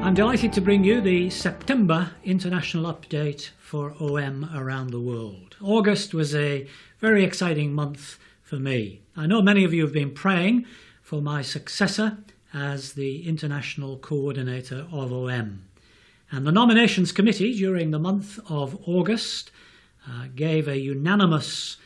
I'm delighted to bring you the September international update for OM around the world. August was a very exciting month for me. I know many of you have been praying for my successor as the international coordinator of OM. And the nominations committee during the month of August gave a unanimous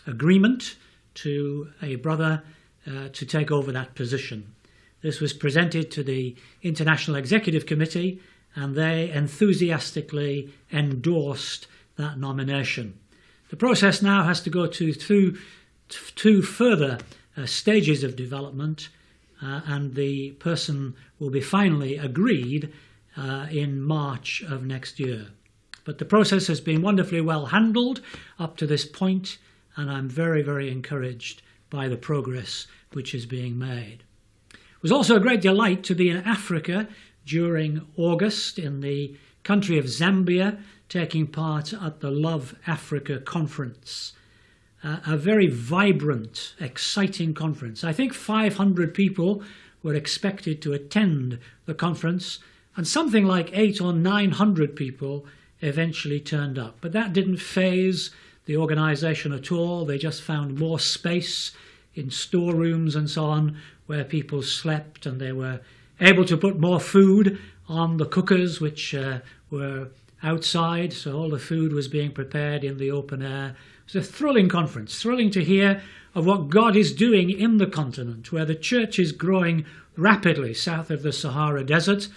agreement to a brother to take over that position. This was presented to the International Executive Committee and they enthusiastically endorsed that nomination. The process now has to go through two further stages of development and the person will be finally agreed in March of next year. But the process has been wonderfully well handled up to this point, and I'm very, very encouraged by the progress which is being made. It was also a great delight to be in Africa during August in the country of Zambia, taking part at the Love Africa conference. A very vibrant, exciting conference. I think 500 people were expected to attend the conference, and something like 800 or 900 people eventually turned up. But that didn't faze the organisation at all. They just found more space in storerooms and so on where people slept, and they were able to put more food on the cookers which were outside, so all the food was being prepared in the open air. It was a thrilling conference, thrilling to hear of what God is doing in the continent, where the church is growing rapidly south of the Sahara Desert,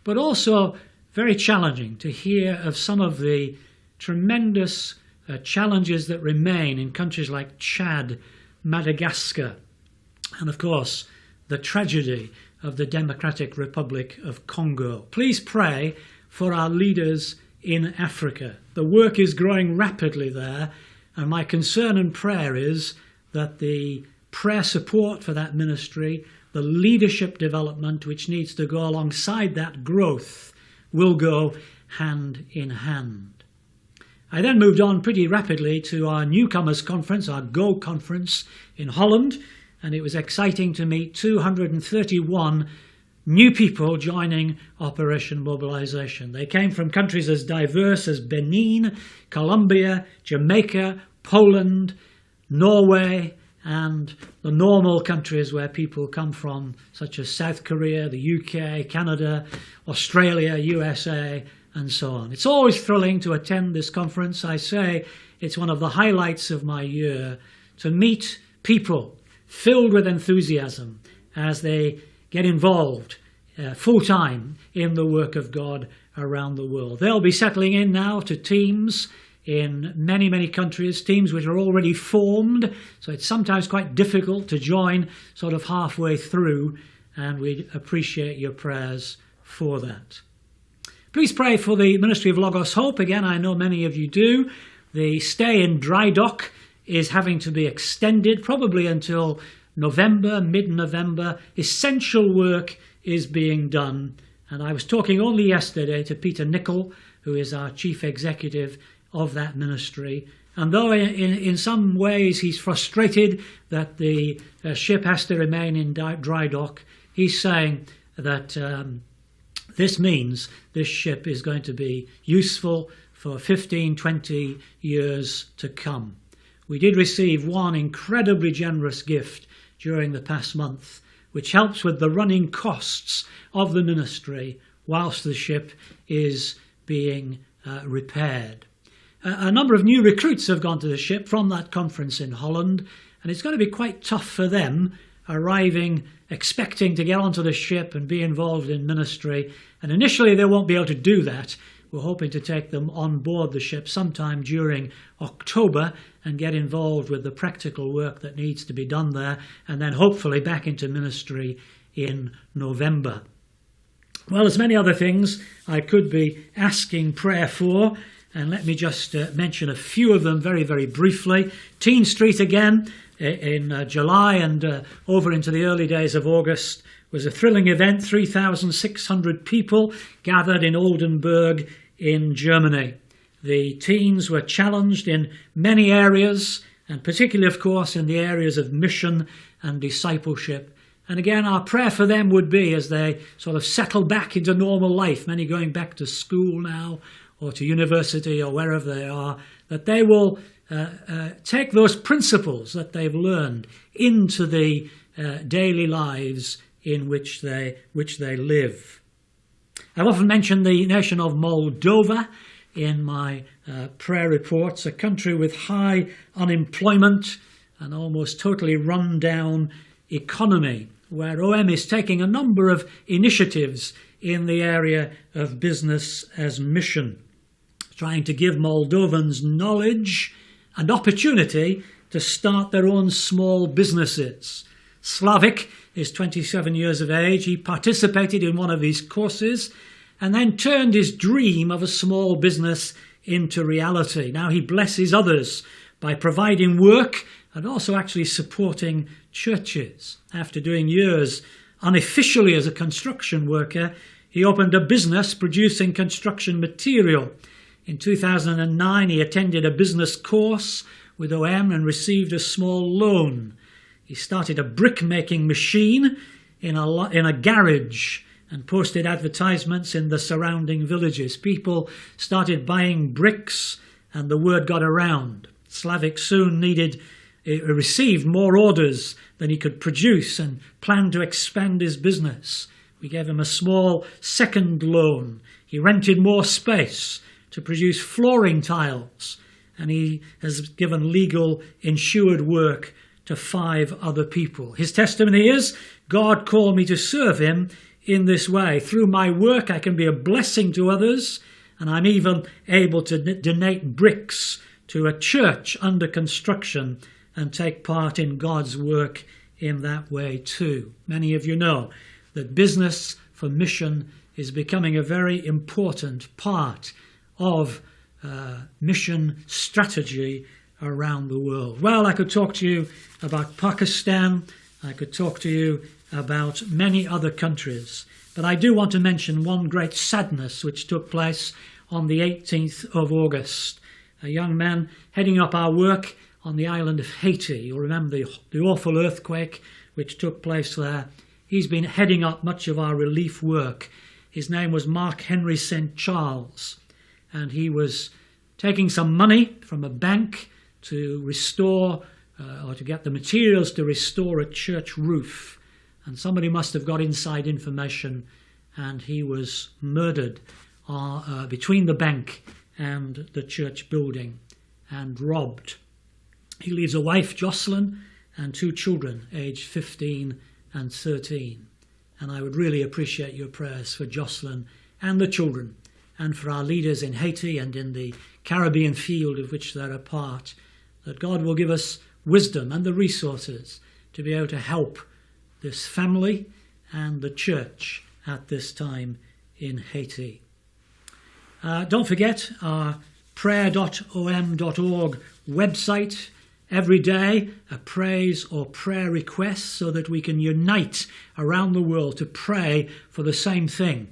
but also very challenging to hear of some of the tremendous challenges that remain in countries like Chad, Madagascar, and of course the tragedy of the Democratic Republic of Congo. Please pray for our leaders in Africa. The work is growing rapidly there, and my concern and prayer is that the prayer support for that ministry, the leadership development which needs to go alongside that growth, will go hand in hand. I then moved on pretty rapidly to our newcomers conference, our GO conference in Holland, and it was exciting to meet 231 new people joining Operation Mobilization. They came from countries as diverse as Benin, Colombia, Jamaica, Poland, Norway, and the normal countries where people come from, such as South Korea, the UK, Canada, Australia, USA, and so on. It's always thrilling to attend this conference. I say it's one of the highlights of my year to meet people filled with enthusiasm as they get involved full-time in the work of God around the world. They'll be settling in now to teams in many, many countries, teams which are already formed, so it's sometimes quite difficult to join sort of halfway through, and we appreciate your prayers for that. Please pray for the Ministry of Logos Hope. Again, I know many of you do. The stay in dry dock is having to be extended, probably until November, mid-November. Essential work is being done. And I was talking only yesterday to Peter Nicol, who is our chief executive of that ministry. And though in some ways he's frustrated that the ship has to remain in dry dock, he's saying that this means this ship is going to be useful for 15, 20 years to come. We did receive one incredibly generous gift during the past month, which helps with the running costs of the ministry whilst the ship is being repaired. A number of new recruits have gone to the ship from that conference in Holland, and it's going to be quite tough for them arriving, expecting to get onto the ship and be involved in ministry. And initially they won't be able to do that. We're hoping to take them on board the ship sometime during October and get involved with the practical work that needs to be done there, and then hopefully back into ministry in November. Well, there's many other things I could be asking prayer for, and let me just mention a few of them very, very briefly. Teenstreet again in July and over into the early days of August was a thrilling event. 3,600 people gathered in Oldenburg in Germany. The teens were challenged in many areas, and particularly, of course, in the areas of mission and discipleship. And again, our prayer for them would be, as they sort of settle back into normal life, many going back to school now or to university or wherever they are, that they will take those principles that they've learned into the daily lives in which they live. I've often mentioned the nation of Moldova in my prayer reports, a country with high unemployment and almost totally run-down economy, where OM is taking a number of initiatives in the area of business as mission, trying to give Moldovans knowledge and opportunity to start their own small businesses. Slavik is 27 years of age. He participated in one of these courses and then turned his dream of a small business into reality. Now he blesses others by providing work and also actually supporting churches. After doing years unofficially as a construction worker, he opened a business producing construction material. In 2009, he attended a business course with OM and received a small loan. He started a brick-making machine in a garage and posted advertisements in the surrounding villages. People started buying bricks and the word got around. Slavik soon received more orders than he could produce and planned to expand his business. We gave him a small second loan. He rented more space to produce flooring tiles, and he has given legal insured work to 5 other people. His testimony is, God called me to serve him in this way. Through my work I can be a blessing to others, and I'm even able to donate bricks to a church under construction and take part in God's work in that way too. Many of you know that business for mission is becoming a very important part of mission strategy around the world. Well, I could talk to you about Pakistan, I could talk to you about many other countries, but I do want to mention one great sadness which took place on the 18th of August. A young man heading up our work on the island of Haiti. You'll remember the awful earthquake which took place there. He's been heading up much of our relief work. His name was Mark Henry St. Charles, and he was taking some money from a bank to restore or to get the materials to restore a church roof. And somebody must have got inside information, and he was murdered between the bank and the church building and robbed. He leaves a wife, Jocelyn, and 2 children, aged 15 and 13. And I would really appreciate your prayers for Jocelyn and the children, and for our leaders in Haiti and in the Caribbean field of which they're a part, that God will give us wisdom and the resources to be able to help this family and the church at this time in Haiti. Don't forget our prayer.om.org website. Every day a praise or prayer request so that we can unite around the world to pray for the same thing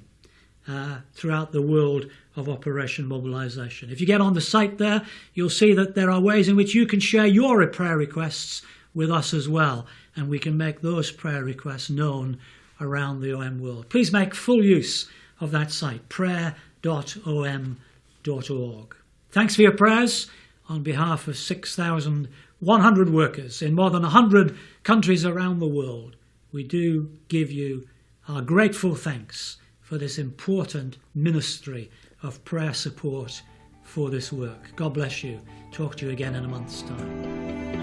throughout the world of Operation Mobilisation. If you get on the site there, you'll see that there are ways in which you can share your prayer requests with us as well, and we can make those prayer requests known around the OM world. Please make full use of that site, prayer.om.org. Thanks for your prayers on behalf of 6,100 workers in more than 100 countries around the world. We do give you our grateful thanks for this important ministry of prayer support for this work. God bless you. Talk to you again in a month's time.